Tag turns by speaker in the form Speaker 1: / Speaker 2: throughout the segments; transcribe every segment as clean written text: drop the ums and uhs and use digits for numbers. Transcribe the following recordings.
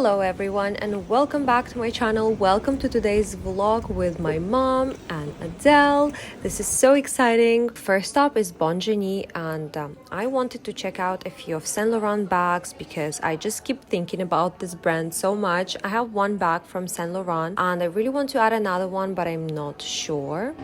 Speaker 1: Hello everyone and welcome back to my channel. Welcome to today's vlog with my mom and Adele. This is so exciting. First up is Bon Genie, and I wanted to check out a few of Saint Laurent bags because I just keep thinking about this brand so much. I have one bag from Saint Laurent and I really want to add another one, but I'm not sure.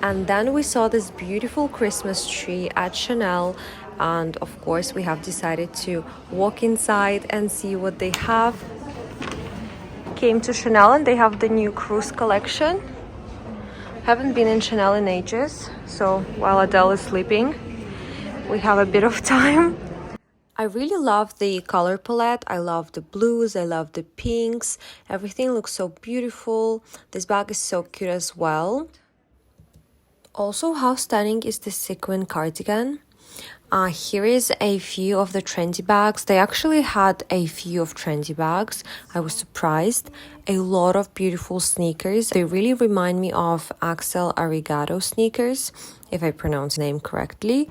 Speaker 1: And then we saw this beautiful Christmas tree at Chanel, and of course we have decided to walk inside and see what they have. Came to Chanel and they have the new cruise collection. Haven't been in Chanel in ages, so while Adele is sleeping we have a bit of time. I really love the color palette. I love the blues, I love the pinks. Everything looks so beautiful. This bag is so cute as well. Also, how stunning is this sequin cardigan? Here is a few of the trendy bags. They actually had a few of trendy bags. I was surprised. A lot of beautiful sneakers. They really remind me of Axel Arigato sneakers, if I pronounce the name correctly.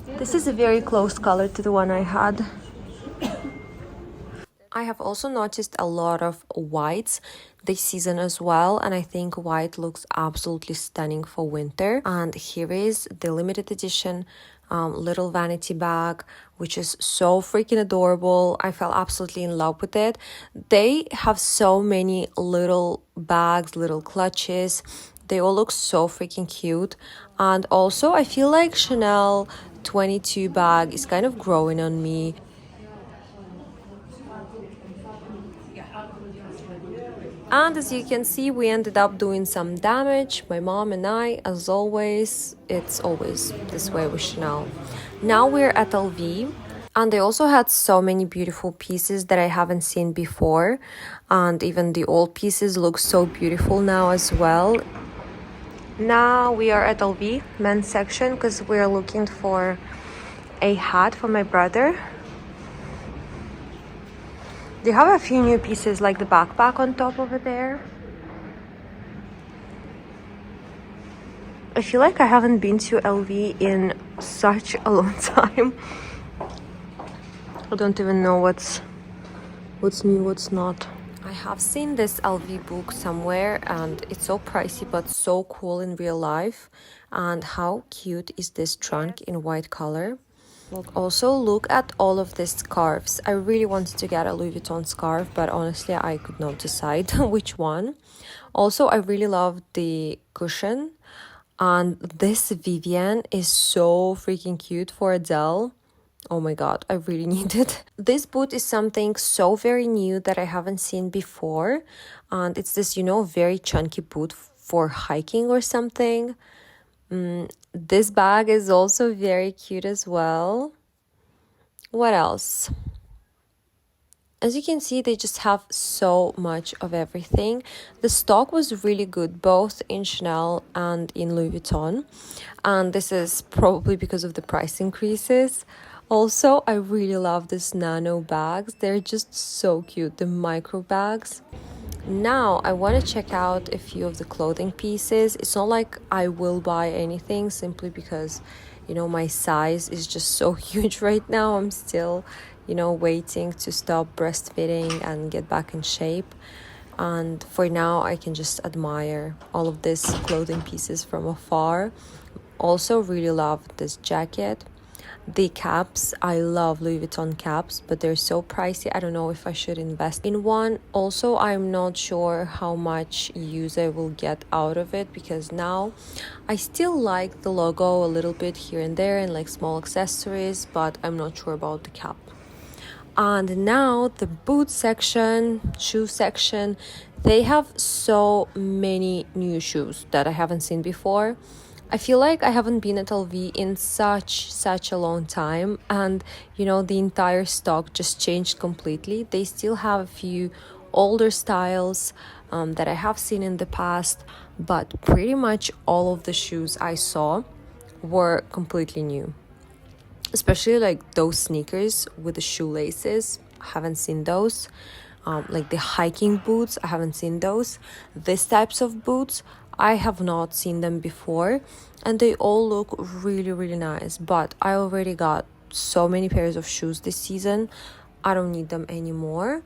Speaker 1: This is a very close color to the one I had. I have also noticed a lot of whites this season as well, and I think white looks absolutely stunning for winter. And here is the limited edition little vanity bag, which is so freaking adorable. I fell absolutely in love with it. They have so many little bags, little clutches. They all look so freaking cute. And also I feel like Chanel 22 bag is kind of growing on me. And as you can see, we ended up doing some damage, my mom and I, as always. It's always this way with Chanel. Now we're at LV, and they also had so many beautiful pieces that I haven't seen before, and even the old pieces look so beautiful now as well. Now we are at LV men's section because we're looking for a hat for my brother. They have a few new pieces like the backpack on top over there. I feel like I haven't been to LV in such a long time. I don't even know what's new, what's not. I have seen this LV book somewhere and it's so pricey but so cool in real life. And how cute is this trunk in white color? Also, look at all of these scarves. I really wanted to get a Louis Vuitton scarf, but honestly I could not decide which one. Also, I really love the cushion, and this Vivienne is so freaking cute for Adele. Oh my god, I really need it. This boot is something so very new that I haven't seen before, and it's this, very chunky boot for hiking or something. This bag is also very cute as well. What else? As you can see, they just have so much of everything. The stock was really good, both in Chanel and in Louis Vuitton. And this is probably because of the price increases. Also, I really love these nano bags. They're just so cute, the micro bags. Now I want to check out a few of the clothing pieces. It's not like I will buy anything simply because my size is just so huge right now. I'm still waiting to stop breastfeeding and get back in shape, and for now I can just admire all of these clothing pieces from afar. Also really love this jacket. The caps, I love Louis Vuitton caps, but they're so pricey. I don't know if I should invest in one. Also, I'm not sure how much use I will get out of it, because now I still like the logo a little bit here and there and like small accessories, but I'm not sure about the cap. And now the boot section, shoe section, they have so many new shoes that I haven't seen before. I feel like I haven't been at LV in such a long time, and the entire stock just changed completely. They still have a few older styles that I have seen in the past, but pretty much all of the shoes I saw were completely new. Especially like those sneakers with the shoelaces. I haven't seen those. Like the hiking boots, I haven't seen those. These types of boots, I have not seen them before, and they all look really, really nice. But I already got so many pairs of shoes this season. I don't need them anymore.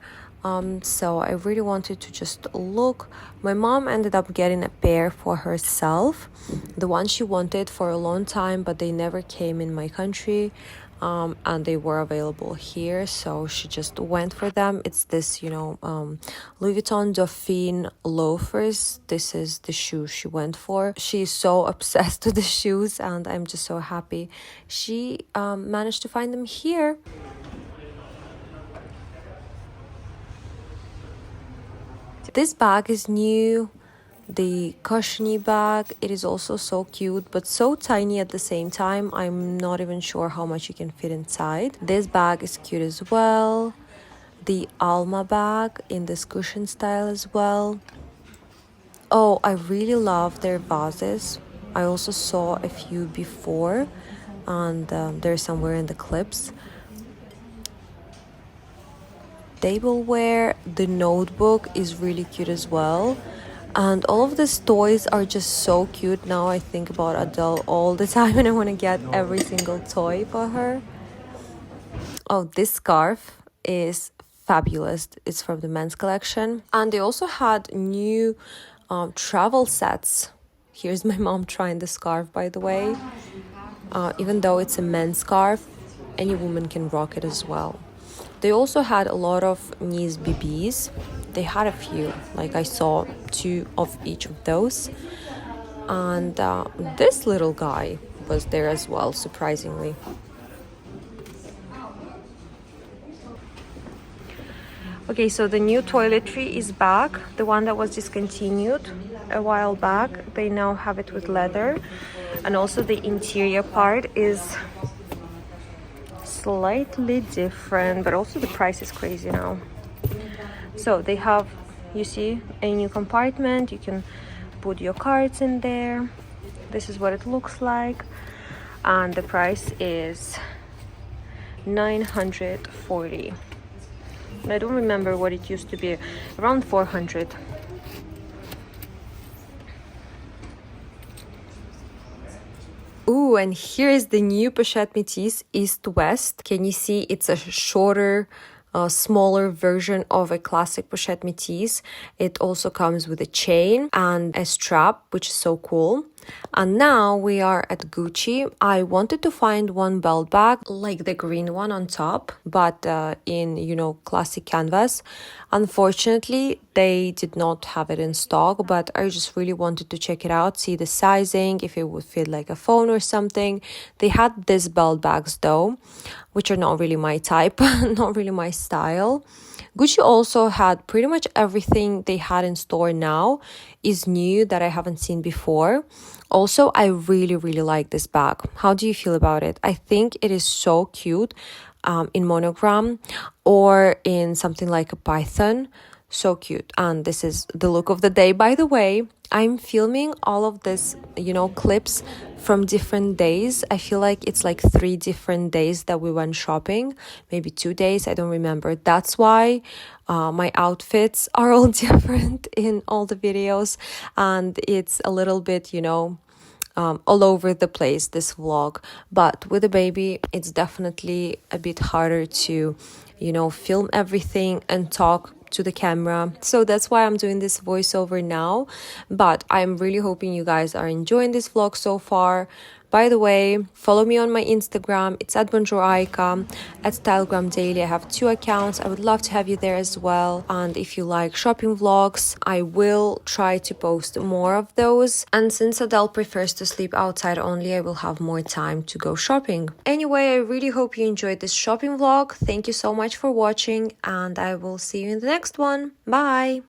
Speaker 1: So I really wanted to just look. My mom ended up getting a pair for herself, the one she wanted for a long time, but they never came in my country. And they were available here, so she just went for them. It's this, Louis Vuitton Dauphine loafers. This is the shoe she went for. She's so obsessed with the shoes, and I'm just so happy she managed to find them here. This bag is new, the cushiony bag. It is also so cute, but so tiny at the same time. I'm not even sure how much you can fit inside. This bag is cute as well. The Alma bag in this cushion style as well. Oh, I really love their vases. I also saw a few before, and they're somewhere in the clips. Tableware, the notebook is really cute as well. And all of these toys are just so cute. Now I think about Adele all the time and I want to get every single toy for her. Oh, this scarf is fabulous. It's from the men's collection. And they also had new travel sets. Here's my mom trying the scarf, by the way. Even though it's a men's scarf, any woman can rock it as well. They also had a lot of Nice BBs. They had a few, like I saw 2 of each of those. And this little guy was there as well, surprisingly. Okay, so the new toiletry is back. The one that was discontinued a while back. They now have it with leather. And also the interior part is slightly different, but also the price is crazy now. So they have, you see, a new compartment. You can put your cards in there. This is what it looks like, and the price is 940. And I don't remember what it used to be, around 400. Ooh, and here is the new pochette métis East-West. Can you see it's a shorter, smaller version of a classic pochette métis. It also comes with a chain and a strap, which is so cool. And now we are at Gucci. I wanted to find one belt bag, like the green one on top, but in, classic canvas. Unfortunately, they did not have it in stock, but I just really wanted to check it out, see the sizing, if it would fit like a phone or something. They had these belt bags though, which are not really my type, not really my style. Gucci also had pretty much everything they had in store now is new that I haven't seen before. Also, I really, really like this bag. How do you feel about it? I think it is so cute in monogram or in something like a python. So cute. And this is the look of the day. By the way, I'm filming all of this, clips from different days. I feel like it's like 3 different days that we went shopping, maybe 2 days, I don't remember. That's why my outfits are all different in all the videos, and it's a little bit, all over the place, this vlog. But with a baby, it's definitely a bit harder to, film everything and talk to the camera. So that's why I'm doing this voiceover now. But I'm really hoping you guys are enjoying this vlog so far. By the way, follow me on my Instagram. It's at BonjourAika, at Stylegram Daily. I have 2 accounts. I would love to have you there as well. And if you like shopping vlogs, I will try to post more of those. And since Adele prefers to sleep outside only, I will have more time to go shopping. Anyway, I really hope you enjoyed this shopping vlog. Thank you so much for watching, and I will see you in the next one. Bye!